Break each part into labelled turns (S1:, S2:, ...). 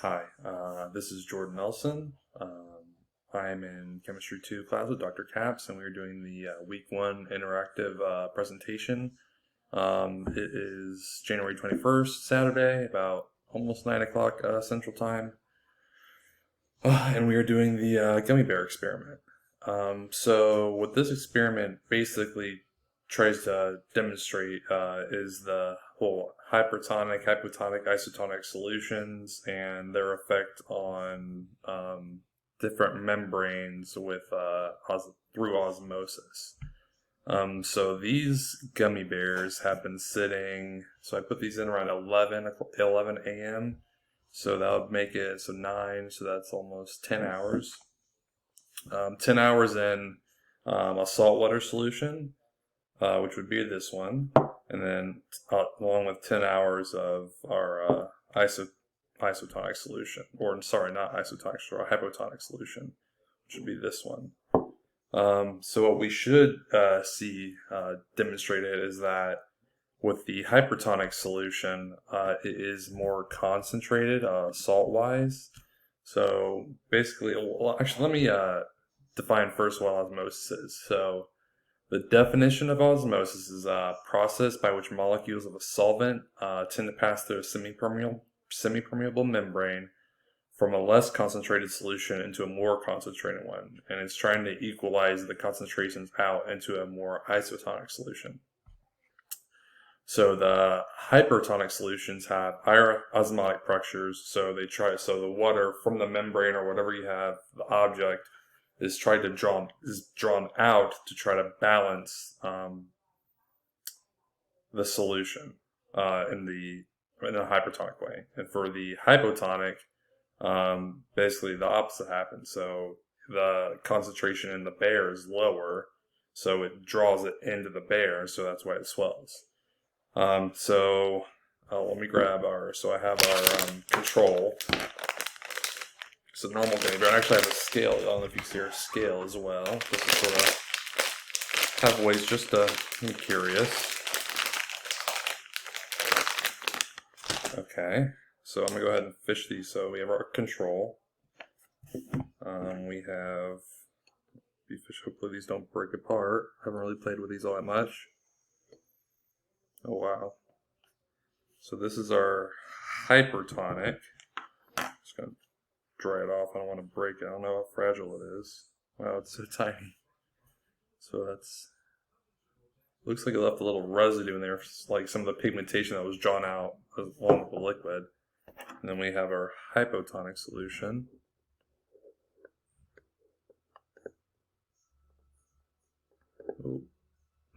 S1: Hi, this is Jordan Nelson. I'm in Chemistry 2 class with Dr. Capps, and we're doing the Week 1 interactive presentation. It is January 21st, Saturday, about almost 9 o'clock Central Time, and we are doing the gummy bear experiment. So what this experiment basically tries to demonstrate is the whole hypertonic, hypotonic, isotonic solutions and their effect on different membranes with through osmosis. So these gummy bears have been sitting, so I put these in around 11 a.m. So that would make it, so 9, so that's almost 10 hours. 10 hours in a saltwater solution, which would be this one, and then along with 10 hours of our isotonic solution, or sorry, not isotonic, or hypotonic solution, which would be this one. So what we should see demonstrated is that with the hypertonic solution, it is more concentrated salt-wise. So basically, well, actually, let me define first what osmosis is. So the definition of osmosis is a process by which molecules of a solvent tend to pass through a semi-permeable membrane from a less concentrated solution into a more concentrated one, and it's trying to equalize the concentrations out into a more isotonic solution. So the hypertonic solutions have higher osmotic pressures, so the water from the membrane or whatever you have, the object, is drawn out to try to balance the solution in a hypertonic way. And for the hypotonic, basically the opposite happens. So the concentration in the bear is lower, so it draws it into the bear, so that's why it swells. Let me grab so I have our control. It's a normal gummy bear. I actually have a scale. I don't know if you can see our scale as well. Just to sort of have weights, just to be curious. Okay, so I'm going to go ahead and fish these. So we have our control. We have fish. Hopefully these don't break apart. I haven't really played with these all that much. Oh, wow. So this is our hypertonic. Just going to dry it off. I don't want to break it. I don't know how fragile it is. Wow, it's so tiny. So looks like it left a little residue in there, like some of the pigmentation that was drawn out along with the liquid. And then we have our hypotonic solution. Oh,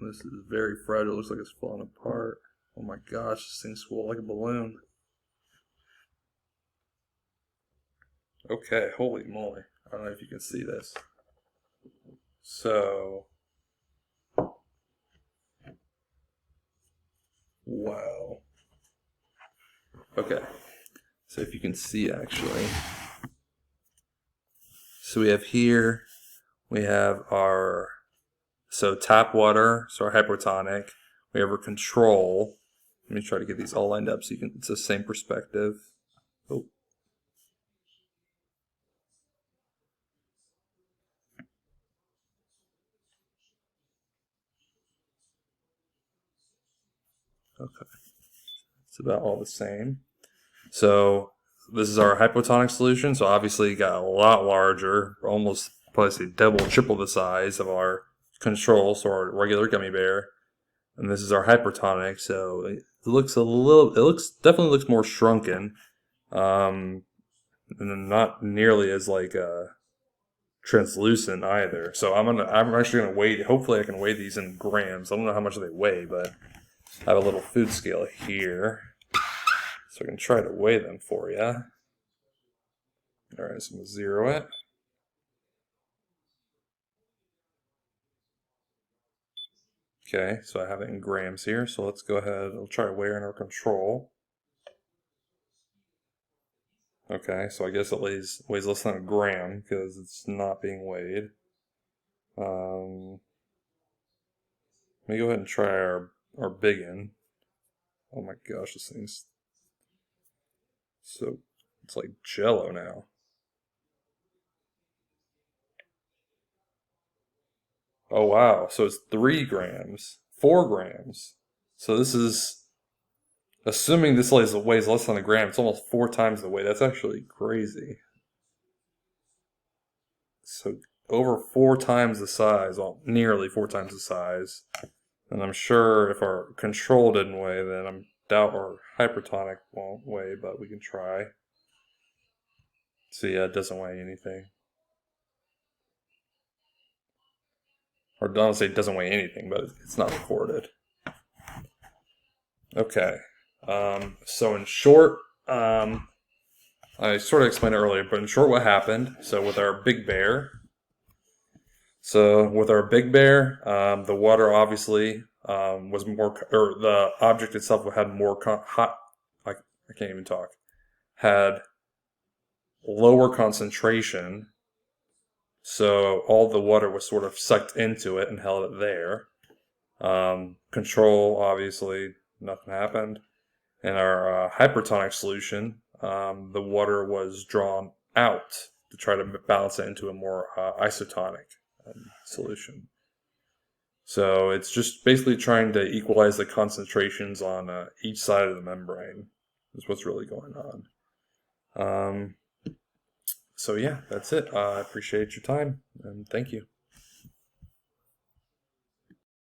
S1: this is very fragile. It looks like it's falling apart. Oh my gosh, this thing's swole like a balloon. Okay, holy moly. I don't know if you can see this. So, wow. Okay, so if you can see actually. So we have here, we have our, tap water, so our hypertonic. We have our control. Let me try to get these all lined up so it's the same perspective. Oh. Okay. It's about all the same. So this is our hypotonic solution. So obviously it got a lot larger, almost probably double, triple the size of our control, so our regular gummy bear. And this is our hypertonic, so it definitely looks more shrunken. And then not nearly as translucent either. So I'm actually gonna weigh. Hopefully, I can weigh these in grams. I don't know how much they weigh, but I have a little food scale here, so I can try to weigh them for you. All right, so I'm gonna zero it. Okay, so I have it in grams here. So let's go ahead. I'll try to weigh in our control. Okay, so I guess it weighs less than a gram because it's not being weighed. Let me go ahead and try our big one. Oh my gosh, this thing's so It's like Jello now. Oh wow, so it's 3 grams, 4 grams. So this is, assuming this weighs less than a gram, it's almost 4 times the weight. That's actually crazy. So over 4 times the size, well, nearly 4 times the size. And I'm sure if our control didn't weigh, then I doubt our hypertonic won't weigh, but we can try. So yeah, it doesn't weigh anything. Or don't say it doesn't weigh anything, but it's not recorded. Okay. So in short, I sort of explained it earlier, but in short, what happened? So with our big bear, the water obviously was more, or the object itself had more hot. I can't even talk. Had lower concentration, so all the water was sort of sucked into it and held it there. Control, obviously, nothing happened. In our hypertonic solution, the water was drawn out to try to balance it into a more isotonic solution. So it's just basically trying to equalize the concentrations on each side of the membrane is what's really going on. So yeah, that's it. I appreciate your time and thank you.